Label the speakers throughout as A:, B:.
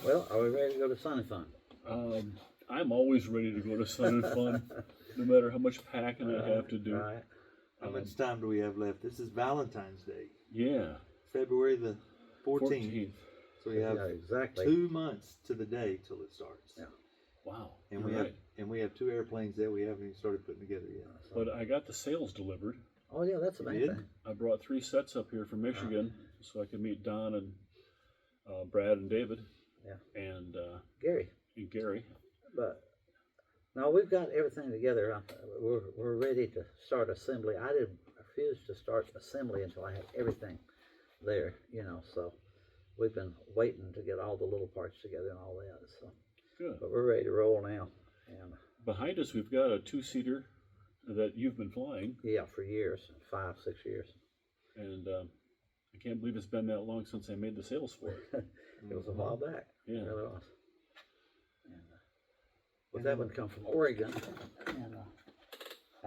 A: Well, are we ready to go to Sun and Fun?
B: I'm always ready to go to Sun and Fun, no matter how much packing I have to do.
A: Right.
C: How much time do we have left? This is Valentine's Day,
B: Yeah,
C: February the 14th.
B: 14th.
C: So we have
A: Yeah, exactly.
C: 2 months to the day till it starts.
A: Yeah.
B: Wow.
C: And
B: you're
C: we
B: right.
C: have 2 airplanes that we haven't even started putting together yet.
B: But I got the sails delivered.
A: Oh yeah, that's the
C: You
A: main
C: did?
A: thing.
B: I brought 3 sets up here from Michigan so I could meet Don and Brad and David.
A: Yeah.
B: And
A: Gary.
B: Gary.
A: But no, we've got everything together. We're ready to start assembly. I refuse to start assembly until I have everything there, so we've been waiting to get all the little parts together and all that. So
B: Good.
A: but we're ready to roll now. And
B: Behind us, we've got a 2-seater that you've been flying.
A: yeah, for years, 5, 6 years.
B: And I can't believe it's been that long since I made the sails for it.
A: It was a while back.
B: Yeah.
A: It really was. And, but that one come from Oregon, and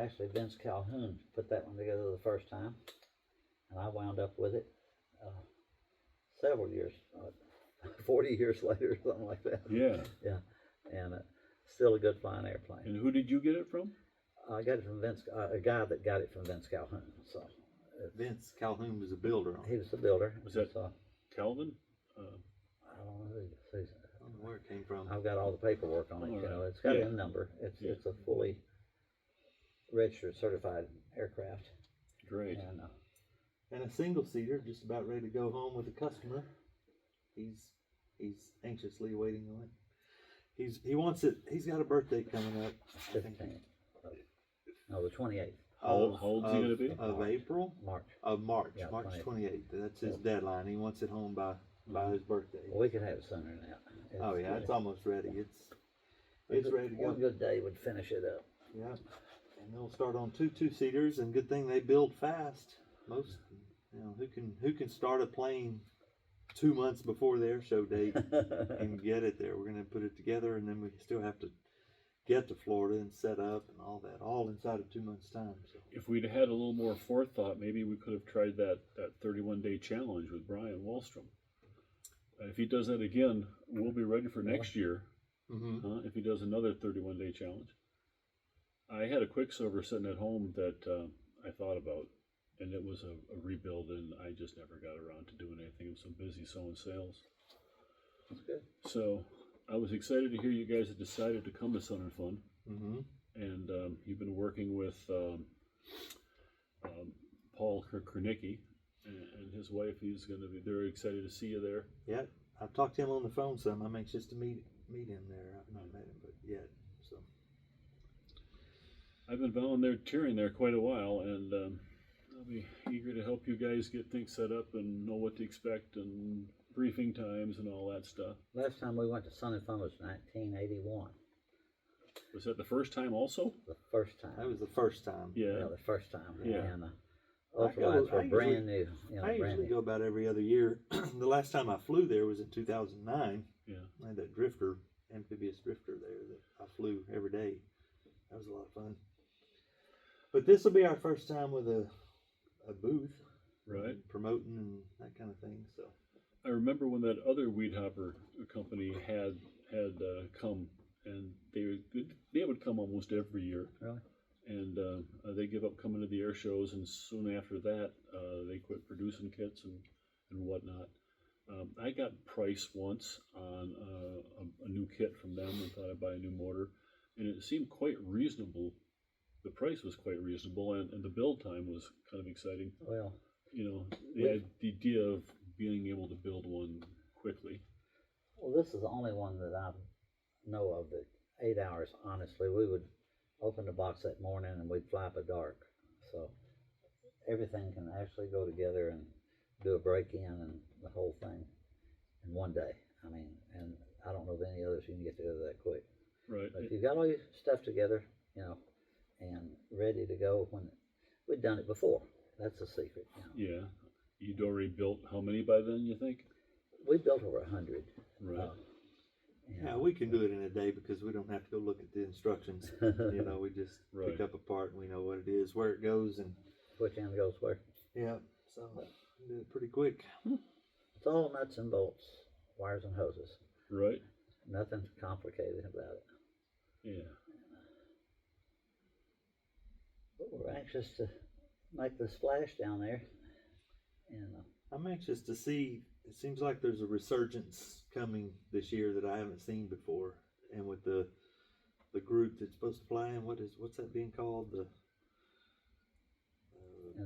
A: actually Vince Calhoun put that one together the first time, and I wound up with it several years, 40 years later, or something like that.
B: Yeah.
A: Yeah, and still a good flying airplane.
B: And who did you get it from?
A: I got it from Vince, a guy that got it from Vince Calhoun. So
C: Vince Calhoun was a builder on
A: he
C: it.
A: was the builder.
B: Was that
A: so,
B: Calvin?
A: I don't know who.
C: I don't know where it came from.
A: I've got all the paperwork on it.
B: All right.
A: It's got
B: Yeah.
A: a number. It's
B: Yeah.
A: it's a fully registered, certified aircraft.
B: Great.
A: And
C: And a single seater, just about ready to go home with a customer. He's anxiously waiting on it. He wants it. He's got a birthday coming up. I think
A: 15th. No, the 28th.
B: How old is he gonna be?
C: Of April?
A: March.
C: Of March.
A: Yeah,
C: March
A: 28th.
C: 28th. That's his deadline. He wants it home by his birthday.
A: Well, we could have it sooner than that.
C: Oh yeah, it's almost ready. It's ready to go.
A: One good day would finish it up.
C: Yeah, and they'll start on 2 2-seaters, and good thing they build fast. Most, who can start a plane 2 months before the air show date and get it there. We're gonna put it together, and then we still have to get to Florida and set up and all that, all inside of 2 months' time. So
B: If we'd had a little more forethought, maybe we could have tried that 31-day challenge with Brian Wallstrom. If he does that again, we'll be ready for next year. If he does another 31-day challenge. I had a Quicksilver sitting at home that I thought about, and it was a rebuild, and I just never got around to doing anything. I was so busy sewing sails.
A: That's good.
B: So I was excited to hear you guys had decided to come to Sun and Fun. And you've been working with Paul Kernicki and his wife. He's going to be very excited to see you there.
C: yeah, I've talked to him on the phone some. I'm anxious to meet him there. I've not met him, but yet. So
B: I've been volunteering there quite a while, and I'll be eager to help you guys get things set up and know what to expect and briefing times and all that stuff.
A: Last time we went to Sun and Fun was 1981.
B: Was that the first time also?
A: The first time.
C: that was the first time.
B: Yeah.
A: Yeah, the first time.
B: Yeah.
A: And ultralights were brand new.
C: I
A: brand
C: usually
A: new.
C: go about every other year. The last time I flew there was in 2009.
B: Yeah.
C: I had that amphibious drifter there that I flew every day. That was a lot of fun. But this will be our first time with a booth,
B: Right.
C: promoting and that kind of thing. So
B: I remember when that other weed hopper company had come, and they would come almost every year.
A: Really?
B: And they give up coming to the air shows, and soon after that, they quit producing kits and whatnot. I got priced once on a new kit from them and thought I'd buy a new motor, and it seemed quite reasonable. The price was quite reasonable, and the build time was kind of exciting.
A: Well,
B: The idea of being able to build one quickly.
A: well, this is the only one that I know of that 8 hours, honestly. We would open the box that morning and we'd fly up a dark. So everything can actually go together and do a break-in and the whole thing in one day. I mean, and I don't know of any others you can get together that quick.
B: Right.
A: But if you've got all your stuff together, and ready to go when we'd done it before. That's the secret.
B: Yeah. You'd already built how many by then, you think?
A: We built over 100.
B: Right.
C: yeah, we can do it in a day because we don't have to go look at the instructions. We just
B: Right.
C: pick up a part and we know what it is, where it goes, and
A: Which end goes where?
C: yeah, so we do it pretty quick.
A: It's all nuts and bolts, wires and hoses.
B: Right.
A: Nothing complicated about it.
B: Yeah.
A: But we're anxious to make the splash down there. And
C: I'm anxious to see. It seems like there's a resurgence coming this year that I haven't seen before, and with the group that's supposed to fly in, what's that being called? The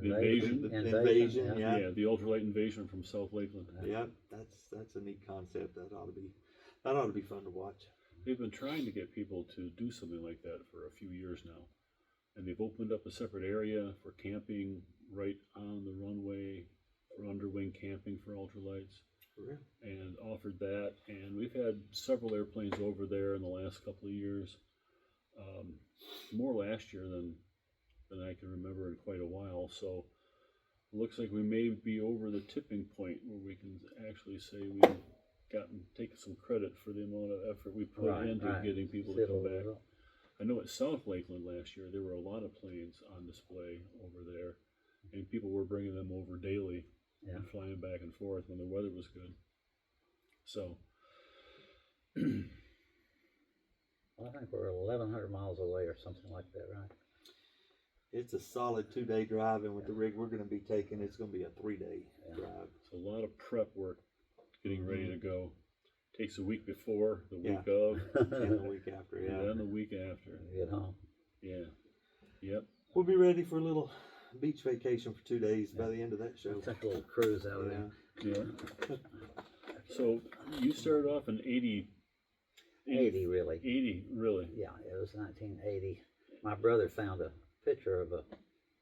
B: Invasion.
C: Invasion, yeah.
B: Yeah, the ultralight invasion from South Lakeland.
C: Yeah, that's a neat concept. That ought to be fun to watch.
B: They've been trying to get people to do something like that for a few years now. And they've opened up a separate area for camping right on the runway, for underwing camping for ultralights.
C: Really?
B: And offered that. And we've had several airplanes over there in the last couple of years. More last year than I can remember in quite a while. So it looks like we may be over the tipping point where we can actually say we've taken some credit for the amount of effort we put into getting people to come back. I know at South Lakeland last year there were a lot of planes on display over there, and people were bringing them over daily and flying back and forth when the weather was good. So
A: I think we're 1,100 miles away or something like that, right?
C: It's a solid 2-day drive, and with the rig we're going to be taking, it's going to be a 3-day drive.
B: it's a lot of prep work getting ready to go. Takes a week before, the week of,
C: and the week after,
B: and then the week after.
A: Get home.
B: Yeah. Yep.
C: We'll be ready for a little beach vacation for 2 days by the end of that show.
A: Take a little cruise out of there.
B: Yeah. So you started off in 80.
A: 80, really.
B: 80, really?
A: Yeah, it was 1980. My brother found a picture of a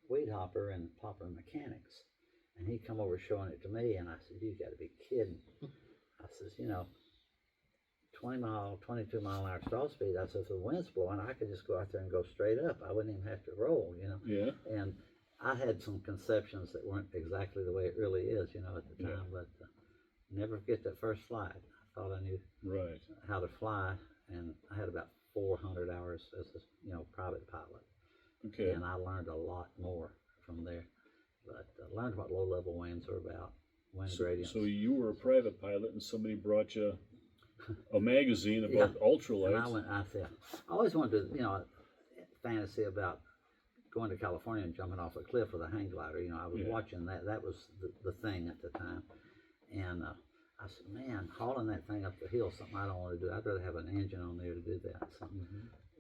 A: weed hopper in Poplar Mechanics, and he come over showing it to me, and I said, "You got to be kidding!" I says, 22 mile an hour stall speed. I said, if the wind's blowing, I could just go out there and go straight up. I wouldn't even have to roll,
B: Yeah.
A: And I had some conceptions that weren't exactly the way it really is, at the time. But never forget that first flight. I thought I knew how to fly, and I had about 400 hours as a private pilot.
B: Okay.
A: And I learned a lot more from there. But I learned what low-level winds are about, wind gradients.
B: So you were a private pilot, and somebody brought you a magazine about ultralights.
A: And I always wanted to, fantasy about going to California and jumping off a cliff with a hang glider. I was watching that. That was the thing at the time. And I said, man, hauling that thing up the hill, something I don't want to do. I'd rather have an engine on there to do that.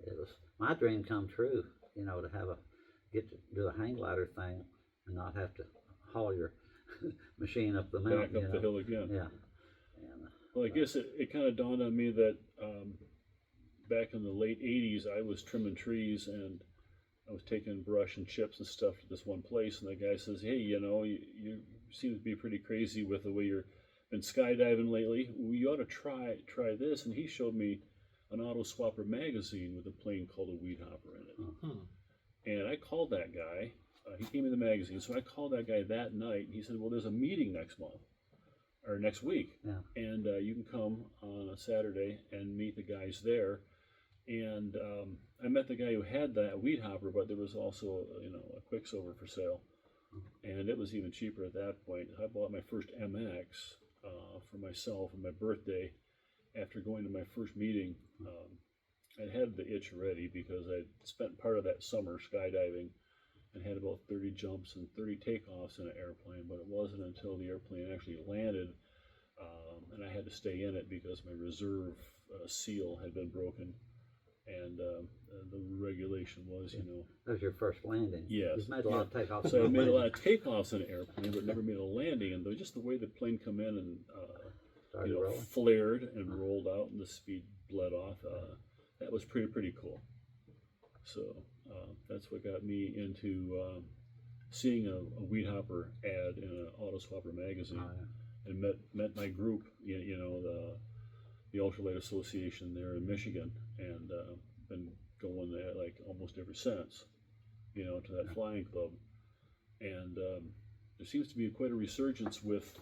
A: It was my dream come true, to get to do a hang glider thing and not have to haul your machine up the mountain.
B: Back up the hill again.
A: Yeah.
B: Well, I guess it kind of dawned on me that back in the late 80s, I was trimming trees and I was taking brush and chips and stuff to this one place, and the guy says, hey, you seem to be pretty crazy with the way you've been skydiving lately. Well, you ought to try this. And he showed me an auto swapper magazine with a plane called a weed hopper in it. And I called that guy. He gave me the magazine, so I called that guy that night, and he said, well, there's a meeting next month. Or next week, and you can come on a Saturday and meet the guys there. And I met the guy who had that weed hopper, but there was also a Quicksilver for sale, and it was even cheaper at that point. I bought my first MX for myself on my birthday after going to my first meeting. I had the itch already because I spent part of that summer skydiving and had about 30 jumps and 30 takeoffs in an airplane, but it wasn't until the airplane actually landed and I had to stay in it because my reserve seal had been broken, and the regulation was,
A: That was your first landing.
B: Yes.
A: You've made a lot of takeoffs.
B: So I made a lot of takeoffs in an airplane, but never made a landing, and just the way the plane come in and flared and rolled out and the speed bled off, that was pretty cool. So that's what got me into seeing a weed hopper ad in an auto swapper magazine, and met my group, the Ultralight Association there in Michigan, and been going there like almost ever since, to that flying club. And there seems to be quite a resurgence with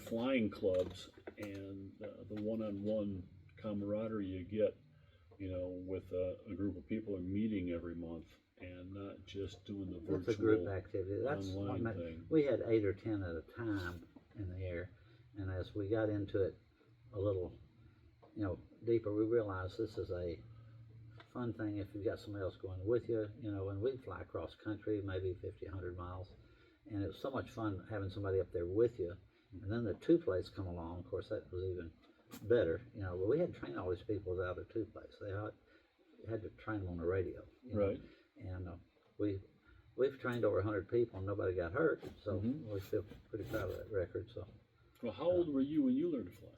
B: flying clubs and the one-on-one camaraderie you get, with a group of people are meeting every month and not just doing the virtual.
A: That's a group activity. That's
B: online thing.
A: We had 8 or 10 at a time in the air, and as we got into it a little you know, deeper, we realize this is a fun thing if you've got somebody else going with you, you know, and we fly across country, maybe 50, 100 miles. And it was so much fun having somebody up there with you. And then the two place come along. Of course, that was even better. You know, but we had to train all these people without a two place. They had to train them on the radio. You know?
B: Right.
A: And we've trained over 100 people and nobody got hurt. So we feel pretty proud of that record. So.
B: Well, how old were you when you learned to fly?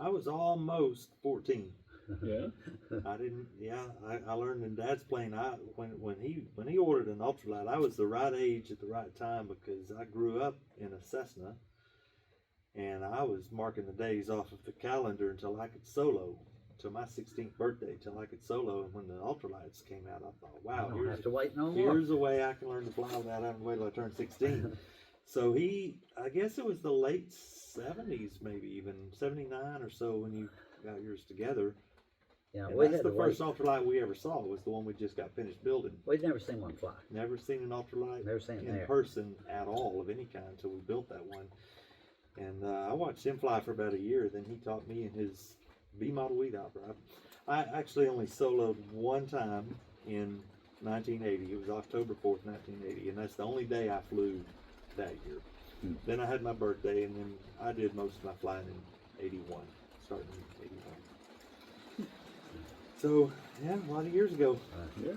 C: I was almost 14.
B: Yeah.
C: I didn't. Yeah, I learned in Dad's plane. When he ordered an ultralight, I was the right age at the right time because I grew up in a Cessna, and I was marking the days off of the calendar until I could solo, till my 16th birthday, till I could solo. And when the ultralights came out, I thought, wow,
A: I don't have to wait no more.
C: here's a way I can learn to fly without having to wait till I turn 16. So I guess it was the late 70s, maybe even 79 or so when you got yours together.
A: Yeah,
C: And
A: we
C: that's
A: had
C: the
A: to
C: first
A: wait.
C: ultralight we ever saw, was the one we just got finished building.
A: We'd never seen one fly.
C: Never seen an ultralight
A: Never seen it
C: in
A: there.
C: person at all of any kind until we built that one. And I watched him fly for about a year. Then he taught me in his B model weed hopper. I actually only soloed one time in 1980. It was October 4th, 1980, and that's the only day I flew that year. Then I had my birthday, and then I did most of my flying in 81, starting in 81. So, yeah, a lot of years ago.
B: Yeah.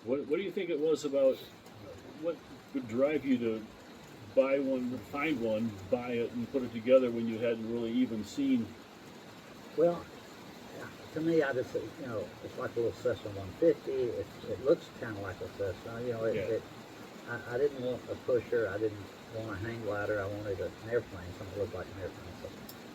B: What do you think it was about, what would drive you to buy one, find one, buy it, and put it together when you hadn't really even seen?
A: Well, to me, I just, you know, it's like a little Cessna 150. It looks kind of like a Cessna. You know, I didn't want a pusher. I didn't want a hang glider. I wanted an airplane, something that looked like an airplane.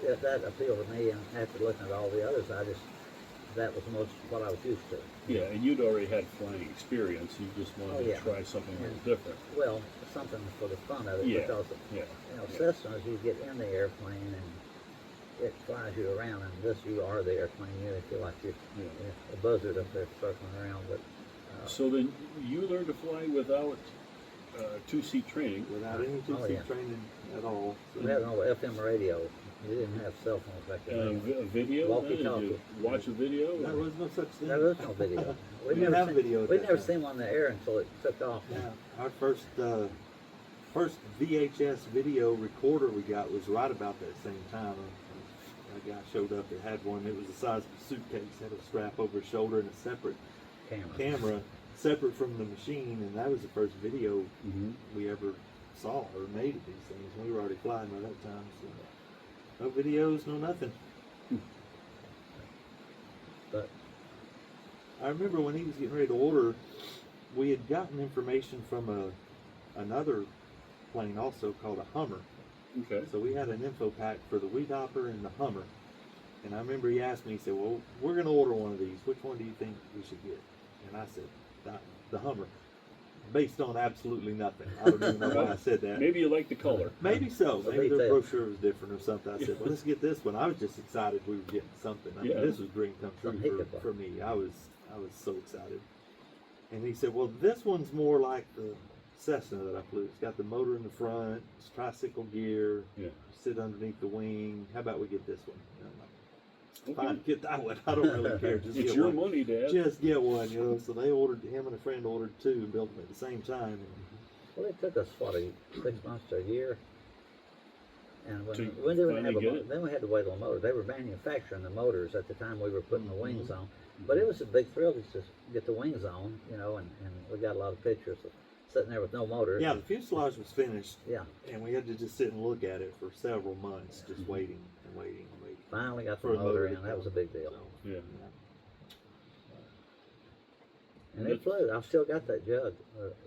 A: So that appealed to me. And after looking at all the others, that was most what I was used to.
B: Yeah, and you'd already had flying experience. You just wanted to try something a little different.
A: Well, something for the fun of it, because you know, Cessnas, you get in the airplane and it flies you around, and this, you are the airplane. You really feel like you're a buzzard up there circling around. But
B: so then you learned to fly without two-seat training.
C: Without any two-seat training at all. So.
A: We had an old FM radio. We didn't have cell phones back then.
B: A video?
A: Walkie-talkie.
B: Watch a video?
C: There was no such thing.
A: There was no video.
C: We didn't have video.
A: We'd never seen one in the air until it took off.
C: Yeah, our first VHS video recorder we got was right about that same time. A guy showed up that had one. It was the size of a suitcase. Had a strap over his shoulder and a separate camera separate from the machine, and that was the first video we ever saw or made of these things. We were already flying by that time, so no videos, no nothing.
A: But
C: I remember when he was getting ready to order, we had gotten information from another plane also called a Hummer.
B: Okay.
C: So we had an info pack for the weed hopper and the Hummer. And I remember he asked me, he said, well, we're going to order one of these. Which one do you think we should get? And I said, the Hummer. Based on absolutely nothing. I don't even know why I said that.
B: Maybe you like the color.
C: Maybe so. Maybe their brochure was different or something. I said, well, let's get this one. I was just excited we were getting something. I mean, this was dream come true for me. I was so excited. And he said, well, this one's more like the Cessna that I flew. It's got the motor in the front. It's tricycle gear.
B: Yeah.
C: Sit underneath the wing. How about we get this one? And I'm like, fine, get that one. I don't really care. Just
B: it's
C: get
B: your
C: one.
B: Money, Dad.
C: Just get one, you know. So they ordered, him and a friend ordered two and built them at the same time.
A: Well, it took us, 6 months to a year. And when
B: To
A: we didn't
B: finally
A: have
B: get it?
A: then we had to wait on motors. They were manufacturing the motors at the time we were putting the wings on. But it was a big thrill just to get the wings on, you know, and we got a lot of pictures of sitting there with no motors.
C: Yeah, the fuselage was finished.
A: Yeah.
C: And we had to just sit and look at it for several months, just waiting and waiting and waiting.
A: Finally got the
C: For a
A: motor
C: motor
A: in.
C: to
A: That was a
C: come.
A: big deal.
C: So,
B: Yeah.
A: And it flew. I've still got that jug,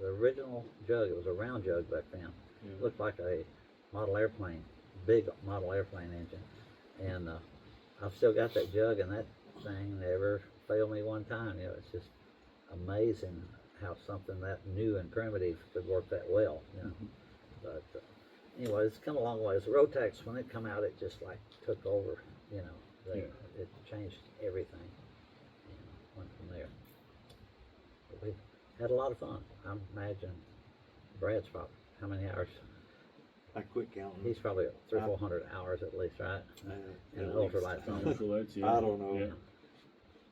A: the original jug. It was a round jug back then.
B: Yeah.
A: It looked like a model airplane, big model airplane engine. And I've still got that jug, and that thing never failed me one time. You know, it's just amazing how something that new and primitive could work that well. You know, but anyway, it's come a long ways. The Rotax, when it come out, it just like took over. You know, it changed everything. You know, went from there. But we had a lot of fun. I imagine Brad's probably how many hours
C: I quit counting.
A: He's probably 300 or 400 hours at least, right? And
C: at least.
A: ultralights on.
B: Ultralights, yeah.
C: I don't know.
B: Yeah.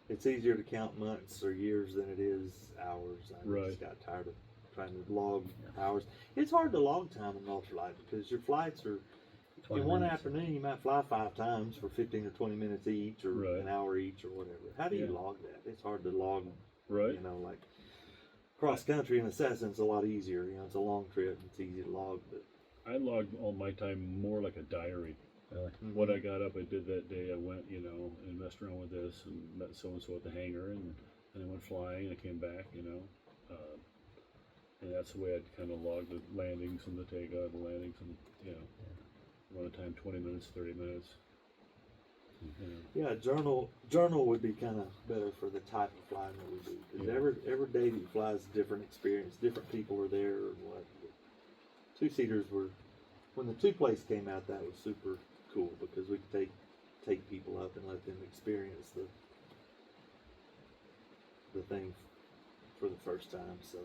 C: It's easier to count months or years than it is hours. I
B: Right.
C: just got tired of trying to log hours. It's hard to log time in ultralight because your flights are,
A: 20
C: in one
A: minutes.
C: afternoon you might fly 5 times for 15 or 20 minutes each, or
B: Right.
C: an hour each, or whatever. How do you
B: Yeah.
C: log that? It's hard to log.
B: Right.
C: You know, like cross country and Assassin's a lot easier. You know, it's a long trip. It's easy to log, but
B: I logged all my time more like a diary.
A: Really?
B: What I got up, I did that day. I went, you know, and messed around with this and met so and so at the hangar, and then I went flying. And I came back, you know, and that's the way I'd kind of log the landings and the takeoff, the landings, and you know, run a time 20 minutes, 30 minutes. You know.
C: yeah, journal would be kind of better for the type of flying that we do, because
B: Yeah.
C: every day that you fly is a different experience. Different people are there, and what. Two-seaters were, when the two-place came out, that was super cool because we could take people up and let them experience the thing for the first time. So,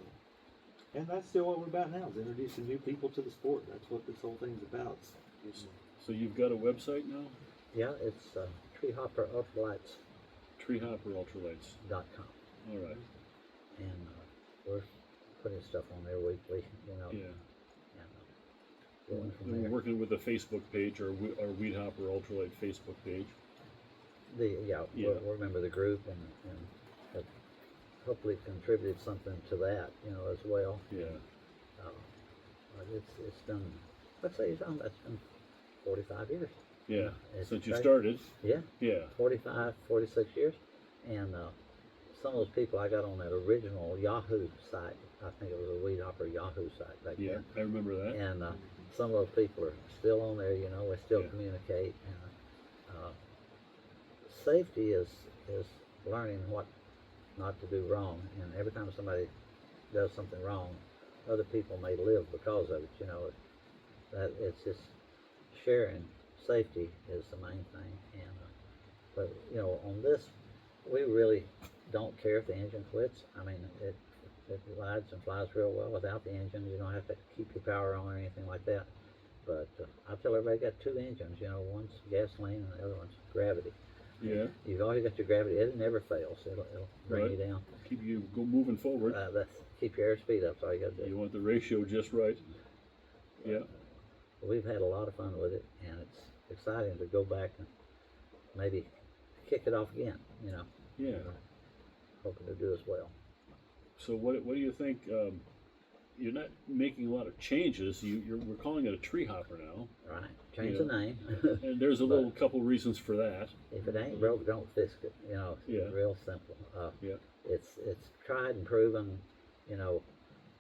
C: and that's still what we're about now, is introducing new people to the sport. That's what this whole thing's about.
B: So you've got a website now?
A: Yeah, it's treehopperultralights.com.
B: Treehopper Ultralights. All right.
A: And we're putting stuff on there weekly, you know.
B: Yeah.
A: And, going from
B: We're
A: there.
B: working with the Facebook page, our Weed Hopper Ultralight Facebook page.
A: Yeah. We're a member of the group and have hopefully contributed something to that, you know, as well.
B: Yeah.
A: It's done. Let's say that's been 45 years.
B: Yeah.
A: It's
B: Since you
A: great.
B: started.
A: Yeah.
B: Yeah.
A: 45, 46 years, and some of those people I got on that original Yahoo site. I think it was a Weed Hopper Yahoo site back
B: Yeah.
A: then.
B: I remember that.
A: And some of those people are still on there. You know, we still
B: Yeah.
A: communicate. And safety is learning what not to do wrong. And every time somebody does something wrong, other people may live because of it. You know, that it's just sharing. Safety is the main thing. And but you know, on this, we really don't care if the engine quits. I mean, it rides and flies real well without the engine. You don't have to keep your power on or anything like that. But I tell everybody, got two engines. You know, one's gasoline and the other one's gravity.
B: Yeah.
A: You've always got your gravity. It never fails. It'll bring
B: Right.
A: you down.
B: Keep you moving forward.
A: That's keep your airspeed up. That's all you got to do.
B: You want the ratio just right. Yeah.
A: We've had a lot of fun with it, and it's exciting to go back and maybe kick it off again. You know.
B: Yeah.
A: Hoping to do as well.
B: So what do you think? You're not making a lot of changes. We're calling it a tree hopper now,
A: Right. Change
B: Yeah.
A: the name.
B: and there's a little couple reasons for that.
A: If it ain't broke, don't fix it. You know, it's
B: Yeah.
A: real simple.
B: Yeah.
A: It's tried and proven. You know,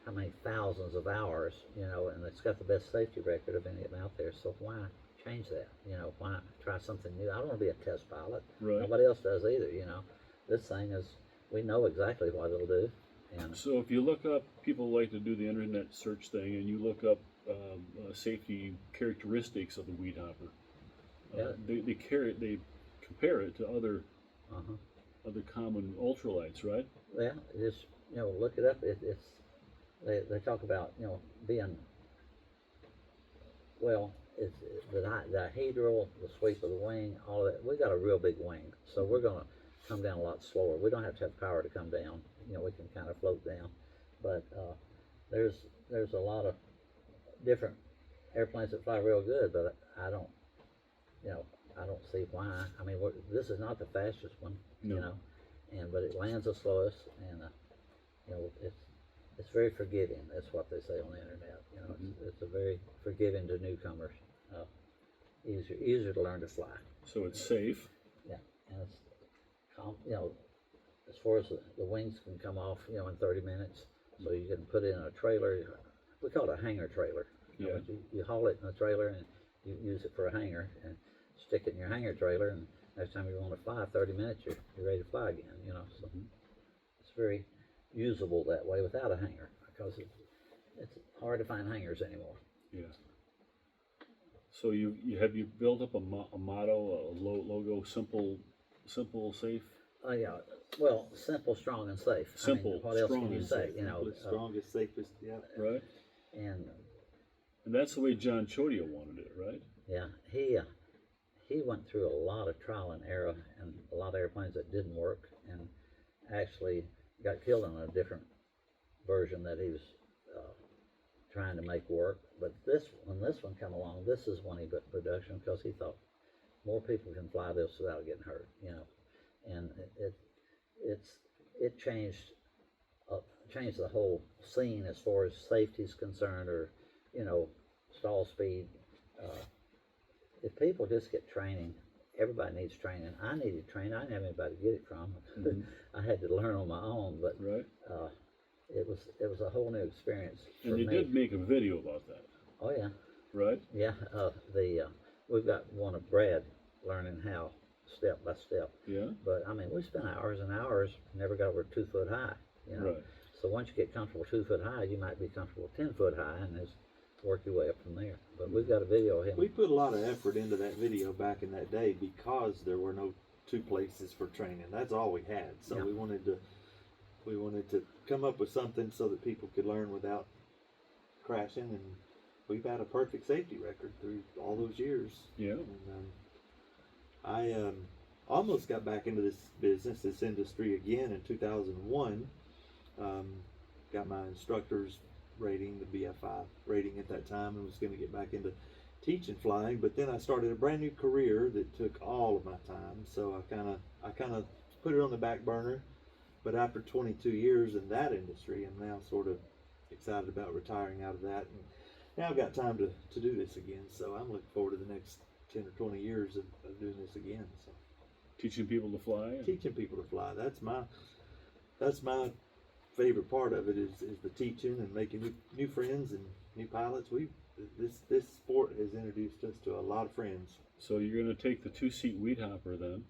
A: how many thousands of hours. You know, and it's got the best safety record of any of them out there. So why change that? You know, why try something new? I don't want to be a test pilot.
B: Right.
A: Nobody else does either. You know, this thing is. We know exactly what it'll do. And
B: So if you look up, people like to do the internet search thing, and you look up safety characteristics of the weed hopper.
A: Yeah.
B: They compare it to other
A: uh-huh.
B: common ultralights, right?
A: Yeah, just you know, look it up. They talk about being well. It's the dihedral, the sweep of the wing, all of that. We got a real big wing, so we're gonna come down a lot slower. We don't have to have power to come down. You know, we can kind of float down. But there's a lot of different airplanes that fly real good, but I don't see why. I mean, this is not the fastest one,
B: No.
A: you know, but it lands the slowest, and it's very forgiving. That's what they say on the internet. You know, it's a very forgiving to newcomers. Easier to learn to fly.
B: So it's safe.
A: Yeah, and it's as far as the wings can come off, in 30 minutes. So you can put it in a trailer. We call it a hangar trailer.
B: Yeah.
A: You haul it in a trailer and you use it for a hangar and stick it in your hangar trailer. And next time you want to fly, 30 minutes, you're ready to fly again. So it's very usable that way without a hangar because it's hard to find hangars anymore.
B: Yeah. So you built up a motto, a logo, simple, safe.
A: Yeah. Well, simple, strong, and safe.
B: Simple,
A: what else
B: strong,
A: can you
B: and
A: say?
B: safe.
C: Strongest, safest, yeah.
B: Right.
A: And
B: And that's the way John Chodia wanted it, right?
A: Yeah, he went through a lot of trial and error and a lot of airplanes that didn't work, and actually got killed in a different version that he was trying to make work. But when this one came along, this is when he put production, because he thought more people can fly this without getting hurt, you know. And it changed the whole scene as far as safety is concerned, or you know, stall speed. If people just get training, everybody needs training. I needed training. I didn't have anybody to get it from.
B: Mm-hmm.
A: I had to learn on my own, but
B: Right.
A: It was a whole new experience for
B: And
A: me.
B: they did make a video about that,
A: Oh yeah,
B: right?
A: yeah. We've got one of Brad learning how step by step.
B: Yeah.
A: But I mean, we spent hours and hours, never got over 2 foot high. You know.
B: Right.
A: So once you get comfortable 2 foot high, you might be comfortable 10 foot high, and just work your way up from there. But we've got a video of him.
C: We put a lot of effort into that video back in that day because there were no two places for training. That's all we had. So
A: Yeah.
C: we wanted to come up with something so that people could learn without crashing, and we've had a perfect safety record through all those years.
B: Yeah.
C: And I almost got back into this industry again in 2001. Got my instructor's rating, the BFI rating at that time, and was going to get back into teaching flying. But then I started a brand new career that took all of my time, so I kind of put it on the back burner. But after 22 years in that industry, I'm now sort of excited about retiring out of that, and now I've got time to do this again. So I'm looking forward to the next 10 or 20 years of doing this again. So
B: Teaching people to fly.
C: teaching people to fly, that's my favorite part of it, is the teaching and making new friends and new pilots. This sport has introduced us to a lot of friends.
B: So you're going to take the 2-seat weed hopper then,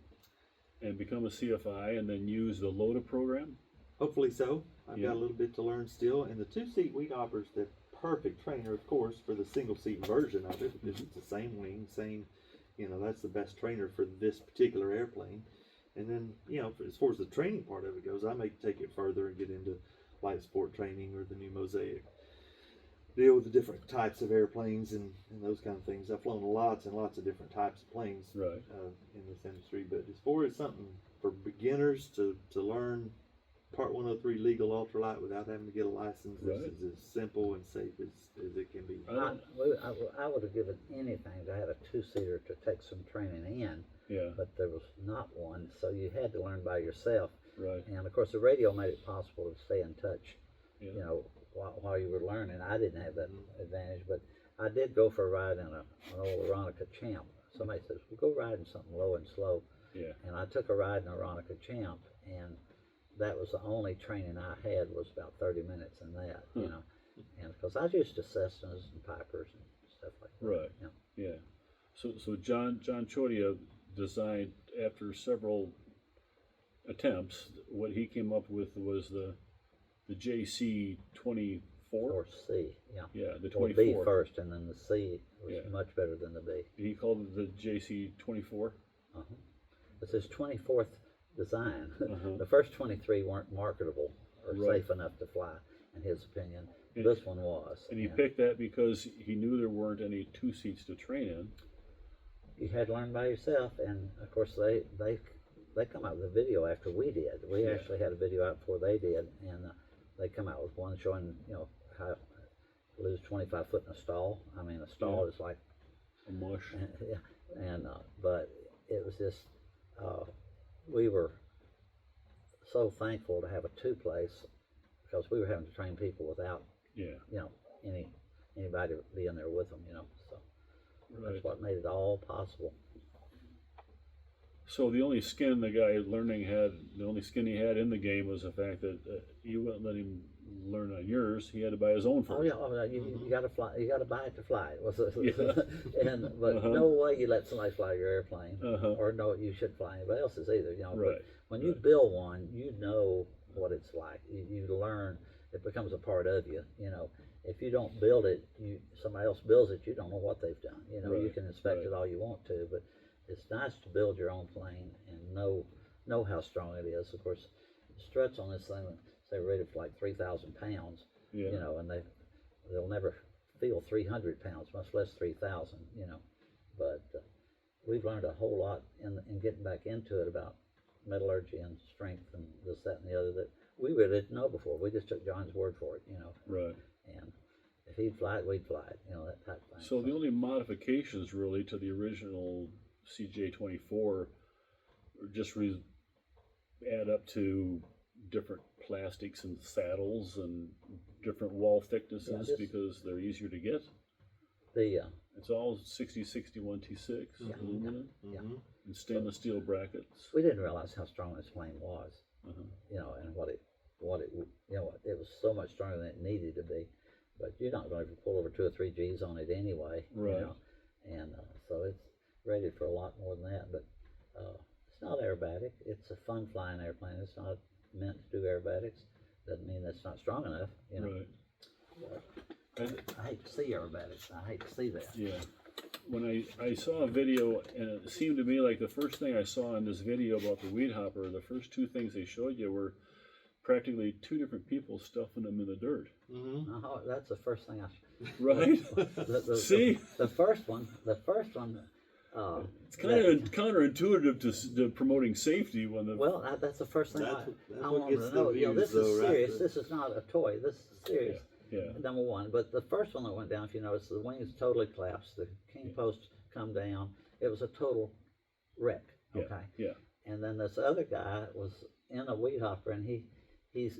B: and become a CFI, and then use the LOTA program?
C: Hopefully so. I've
B: Yeah.
C: got a little bit to learn still, and the 2-seat weed hopper's the perfect trainer, of course, for the single-seat version of it, because it's the same wing, that's the best trainer for this particular airplane. And then, as far as the training part of it goes, I may take it further and get into light sport training or the new Mosaic. Deal with the different types of airplanes and those kind of things. I've flown lots and lots of different types of planes
B: Right.
C: in this industry. But as far as something for beginners to learn Part 103 legal ultralight without having to get a license,
B: Right.
C: this is as simple and safe as it can be.
A: I would have given anything to have a 2-seater to take some training in,
B: Yeah.
A: but there was not one, so you had to learn by yourself.
B: Right.
A: And of course, the radio made it possible to stay in touch,
B: Yeah.
A: you know, while you were learning. I didn't have that advantage, but I did go for a ride in an old Aeronica Champ. Somebody says, "Well, go ride in something low and slow."
B: Yeah.
A: And I took a ride in Aeronica Champ, and that was the only training I had, was about 30 minutes in that, you know. And because I was used to Cessnas and Pipers and stuff like that.
B: Right.
A: Yeah.
B: Yeah. So John Chodia designed, after several attempts, what he came up with was the JC 24.
A: Or C, yeah.
B: Yeah, the
A: Or
B: 24.
A: B first, and then the C was
B: Yeah.
A: much better than the B.
B: He called it the JC 24.
A: Uh-huh. It's his 24th design.
B: Uh-huh.
A: The first 23 weren't marketable or
B: Right.
A: safe enough to fly, in his opinion.
B: And-
A: This one was.
B: And he
A: yeah.
B: picked that because he knew there weren't any 2 seats to train in.
A: You had to learn by yourself, and of course they come out with a video after we did. We
B: Yeah.
A: actually had a video out before they did, and they come out with one showing, how to lose 25 foot in a stall. I mean, a stall
B: Yeah.
A: is like,
B: A mush.
A: yeah, but it was just, we were so thankful to have a 2-place, because we were having to train people without,
B: Yeah.
A: anybody being there with them, so
B: Right.
A: that's what made it all possible.
B: So the only skin the guy learning had, the only skin he had in the game was the fact that you wouldn't let him learn on yours. He had to buy his own first.
A: Oh yeah, you got to fly. You got to buy it to fly it.
B: Yeah.
A: But
B: Uh-huh.
A: no way you let somebody fly your airplane,
B: Uh-huh.
A: or no, you should fly anybody else's either.
B: Right.
A: But when you
B: Right.
A: build one, you know what it's like. You learn. It becomes a part of you. If you don't build it, somebody else builds it. You don't know what they've done. You
B: Right.
A: can inspect
B: Right.
A: it all you want to, but it's nice to build your own plane and know how strong it is. Of course, the struts on this thing, say rated for like 3,000 pounds.
B: Yeah.
A: And they'll never feel 300 pounds, much less 3,000, you know. But we've learned a whole lot in getting back into it about metallurgy and strength and this, that, and the other that we really didn't know before. We just took John's word for it, you know.
B: Right.
A: And if he'd fly it, we'd fly it, you know, that type of thing.
B: So the only modifications really to the original CJ24 just add up to different plastics and saddles and different wall thicknesses because they're easier to get. It's all 6061 T6 aluminum and stainless steel brackets.
A: We didn't realize how strong this plane was, you know, and what it, you know, it was so much stronger than it needed to be. But you're not going to pull over 2 or 3 G's on it anyway,
B: right?
A: You know? And so it's rated for a lot more than that. But it's not aerobatic. It's a fun flying airplane. It's not meant to do aerobatics. Doesn't mean that's not strong enough, you know.
B: Right.
A: I hate to see aerobatics. I hate to see that.
B: Yeah. When I saw a video, and it seemed to me like the first thing I saw in this video about the weed hopper, the first 2 things they showed you were practically 2 different people stuffing them in the dirt.
A: Oh, that's the first thing
B: Right? See?
A: The first one,
B: it's kind of counterintuitive to promoting safety when the...
A: Well, that's the first thing
C: that's
A: I
C: what
A: want
C: gets
A: to know.
C: the
A: You know, this
C: views,
A: is
C: though,
A: serious.
C: right?
A: This is not a toy. This is serious.
B: Yeah.
A: Number one. But the first one that went down, if you notice, the wings totally collapsed. The king posts come down. It was a total wreck. Okay.
B: Yeah.
A: And then this other guy was in a weed hopper, and he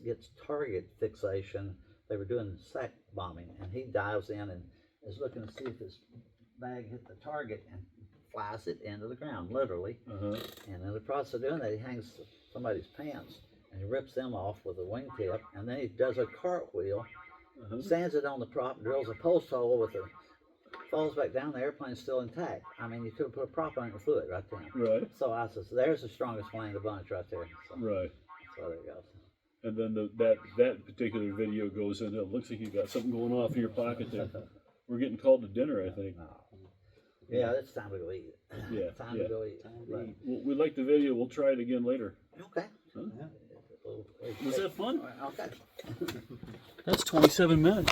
A: gets target fixation. They were doing sack bombing, and he dives in and is looking to see if his bag hit the target and flies it into the ground, literally. And in the process of doing that, he hangs somebody's pants and he rips them off with a wingtip, and then he does a cartwheel, stands it on the prop, drills a post hole with falls back down, the airplane's still intact. I mean, you could have put a prop on it and flew it right there.
B: Right.
A: So I said, there's the strongest plane in the bunch right there. So,
B: right.
A: So there you go.
B: And then that particular video goes in. It looks like you got something going off in your pocket there. We're getting called to dinner, I think.
A: No. Yeah, it's time to go eat.
B: Yeah,
A: Time to go eat.
B: Right. We like the video. We'll try it again later.
A: Okay.
B: Huh?
A: Yeah.
B: Was that fun?
A: Okay.
B: That's 27 minutes.